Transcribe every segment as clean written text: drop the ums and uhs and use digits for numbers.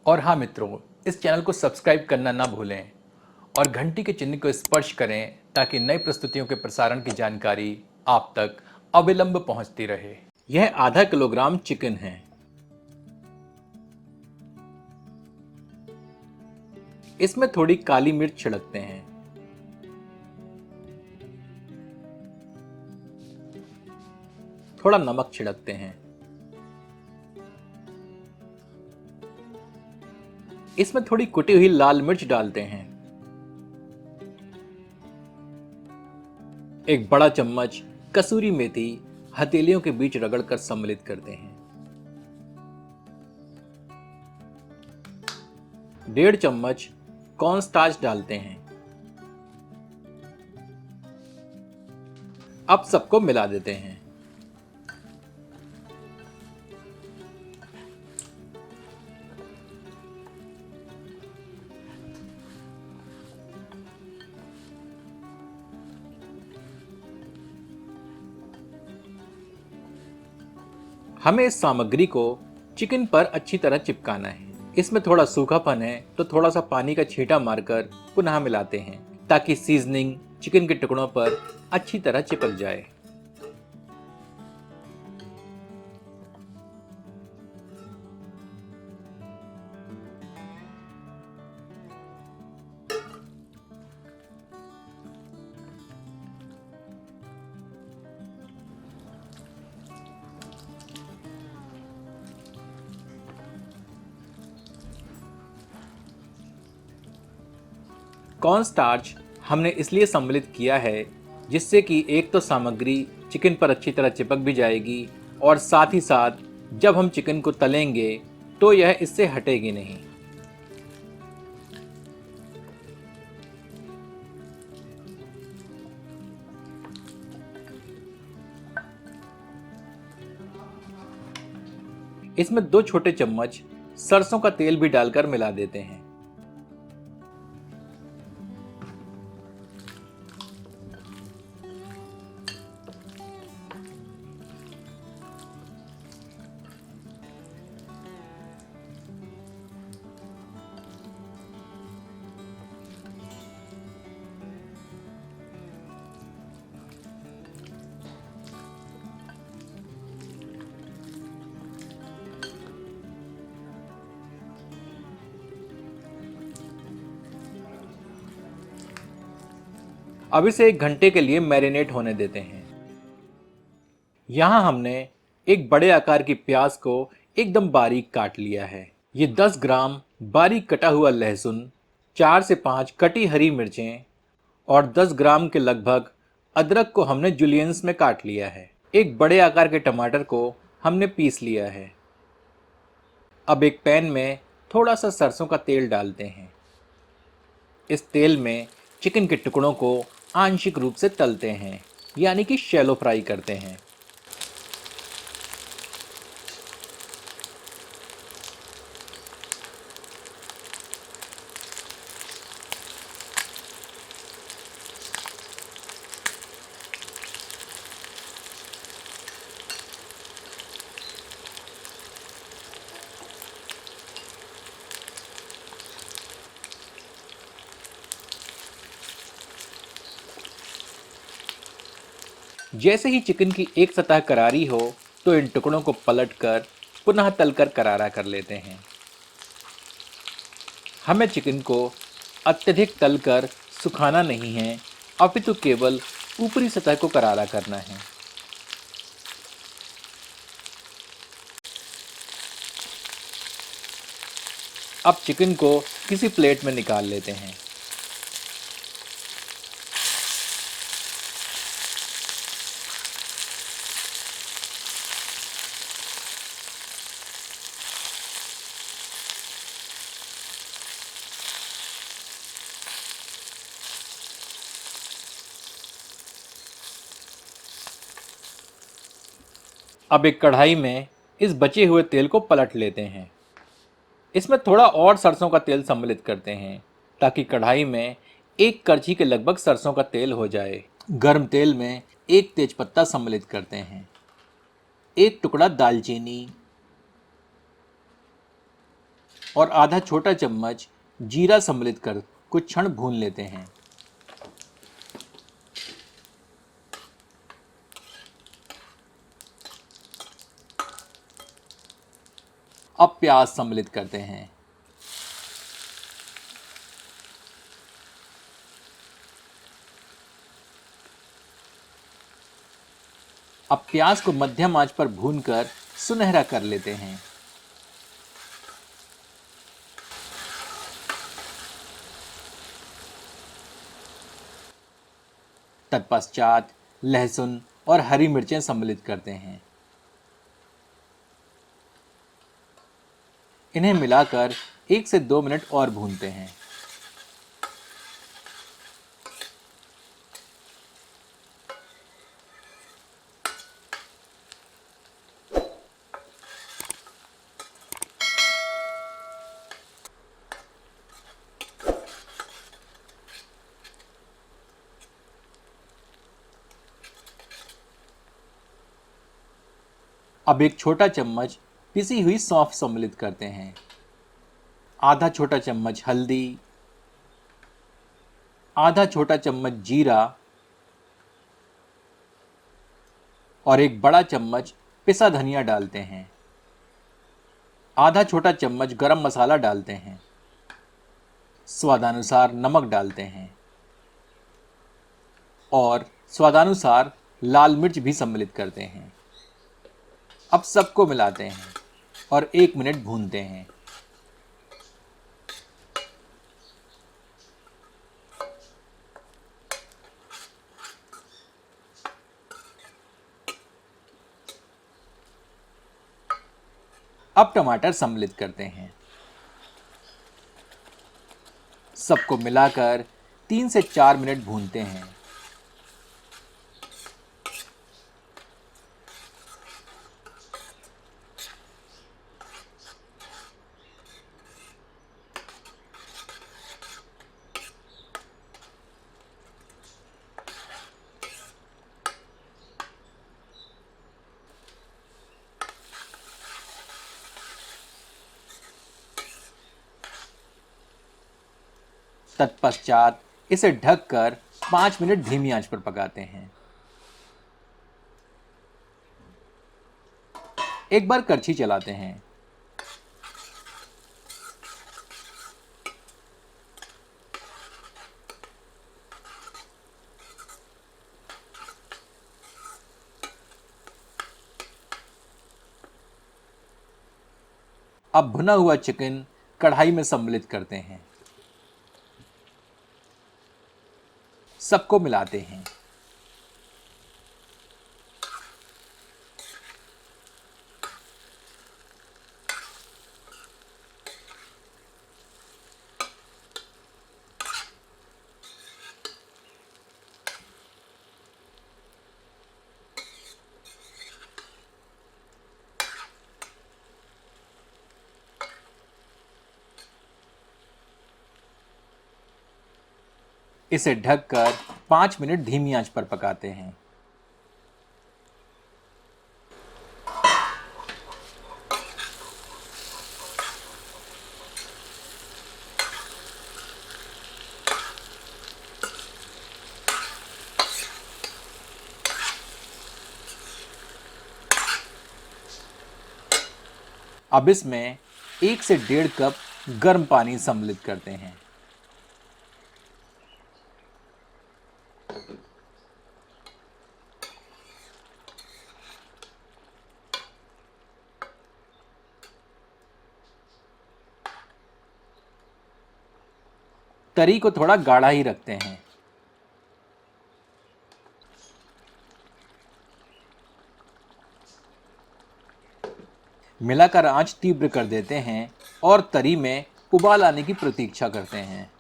और हाँ मित्रों, इस चैनल को सब्सक्राइब करना ना भूलें और घंटी के चिन्ह को स्पर्श करें ताकि नई प्रस्तुतियों के प्रसारण की जानकारी आप तक अविलंब पहुंचती रहे। यह आधा किलोग्राम चिकन है। इसमें थोड़ी काली मिर्च छिड़कते हैं। थोड़ा नमक छिड़कते हैं। इसमें थोड़ी कुटी हुई लाल मिर्च डालते हैं। एक बड़ा चम्मच कसूरी मेथी हथेलियों के बीच रगड़कर सम्मिलित करते हैं। 1.5 चम्मच कॉर्नस्टार्च डालते हैं। अब सबको मिला देते हैं। हमें इस सामग्री को चिकन पर अच्छी तरह चिपकाना है। इसमें थोड़ा सूखापन है तो थोड़ा सा पानी का छींटा मारकर पुनः मिलाते हैं ताकि सीजनिंग चिकन के टुकड़ों पर अच्छी तरह चिपक जाए। कॉर्नस्टार्च हमने इसलिए सम्मिलित किया है जिससे कि एक तो सामग्री चिकन पर अच्छी तरह चिपक भी जाएगी और साथ ही साथ जब हम चिकन को तलेंगे तो यह इससे हटेगी नहीं। इसमें 2 छोटे चम्मच सरसों का तेल भी डालकर मिला देते हैं। अब इसे 1 घंटे के लिए मैरिनेट होने देते हैं। यहाँ हमने एक बड़े आकार की प्याज को एकदम बारीक काट लिया है। ये 10 ग्राम बारीक कटा हुआ लहसुन, 4 से 5 कटी हरी मिर्चें और 10 ग्राम के लगभग अदरक को हमने जुलियंस में काट लिया है। एक बड़े आकार के टमाटर को हमने पीस लिया है। अब एक पैन में थोड़ा सा सरसों का तेल डालते हैं। इस तेल में चिकन के टुकड़ों को आंशिक रूप से तलते हैं, यानी कि शैलो फ्राई करते हैं। जैसे ही चिकन की एक सतह करारी हो तो इन टुकड़ों को पलटकर पुनः तलकर करारा कर लेते हैं। हमें चिकन को अत्यधिक तलकर सुखाना नहीं है, अपितु केवल ऊपरी सतह को करारा करना है। अब चिकन को किसी प्लेट में निकाल लेते हैं। अब एक कढ़ाई में इस बचे हुए तेल को पलट लेते हैं। इसमें थोड़ा और सरसों का तेल सम्मिलित करते हैं ताकि कढ़ाई में एक करछी के लगभग सरसों का तेल हो जाए। गर्म तेल में एक तेजपत्ता सम्मिलित करते हैं, एक टुकड़ा दालचीनी और आधा छोटा चम्मच जीरा सम्मिलित कर कुछ क्षण भून लेते हैं। अब प्याज सम्मिलित करते हैं। अब प्याज को मध्यम आंच पर भूनकर सुनहरा कर लेते हैं। तत्पश्चात लहसुन और हरी मिर्चें सम्मिलित करते हैं। इन्हें मिलाकर 1 से 2 मिनट और भूनते हैं। अब एक छोटा चम्मच पिसी हुई सौंफ सम्मिलित करते हैं, आधा छोटा चम्मच हल्दी, आधा छोटा चम्मच जीरा और एक बड़ा चम्मच पिसा धनिया डालते हैं। आधा छोटा चम्मच गरम मसाला डालते हैं। स्वादानुसार नमक डालते हैं और स्वादानुसार लाल मिर्च भी सम्मिलित करते हैं। अब सबको मिलाते हैं और 1 मिनट भूनते हैं। अब टमाटर सम्मिलित करते हैं। सबको मिलाकर 3 से 4 मिनट भूनते हैं। तत्पश्चात इसे ढककर 5 मिनट धीमी आंच पर पकाते हैं। एक बार करछी चलाते हैं। अब भुना हुआ चिकन कढ़ाई में सम्मिलित करते हैं। सबको मिलाते हैं। इसे ढककर 5 मिनट धीमी आंच पर पकाते हैं। अब इसमें 1 से 1.5 कप गर्म पानी सम्मिलित करते हैं। तरी को थोड़ा गाढ़ा ही रखते हैं। मिलाकर आंच तीव्र कर देते हैं और तरी में उबाल आने की प्रतीक्षा करते हैं।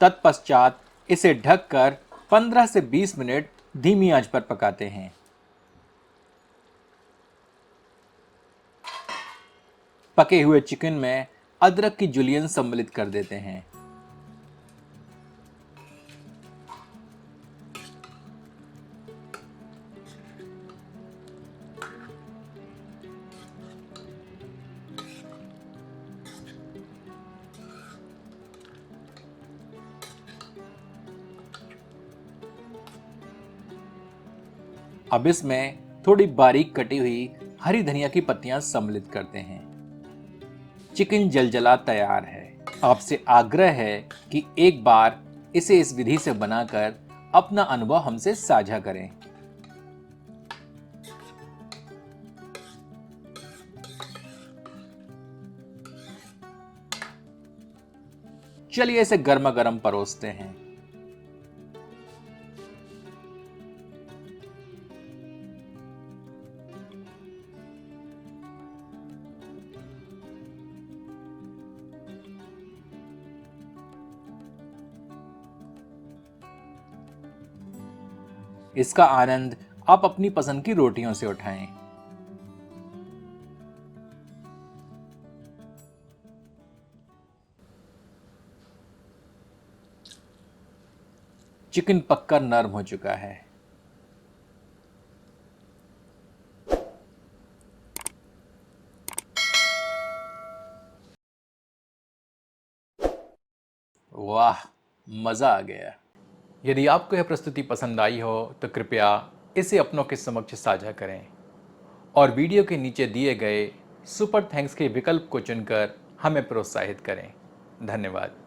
तत्पश्चात इसे ढककर 15 से 20 मिनट धीमी आंच पर पकाते हैं। पके हुए चिकन में अदरक की जुलियन सम्मिलित कर देते हैं। अब इसमें थोड़ी बारीक कटी हुई हरी धनिया की पत्तियां सम्मिलित करते हैं। चिकन जलजला तैयार है। आपसे आग्रह है कि एक बार इसे इस विधि से बनाकर अपना अनुभव हमसे साझा करें। चलिए इसे गर्मा गर्म परोसते हैं। इसका आनंद आप अपनी पसंद की रोटियों से उठाएं। चिकन पककर नरम हो चुका है। वाह, मजा आ गया। यदि आपको यह प्रस्तुति पसंद आई हो तो कृपया इसे अपनों के समक्ष साझा करें और वीडियो के नीचे दिए गए सुपर थैंक्स के विकल्प को चुनकर हमें प्रोत्साहित करें। धन्यवाद।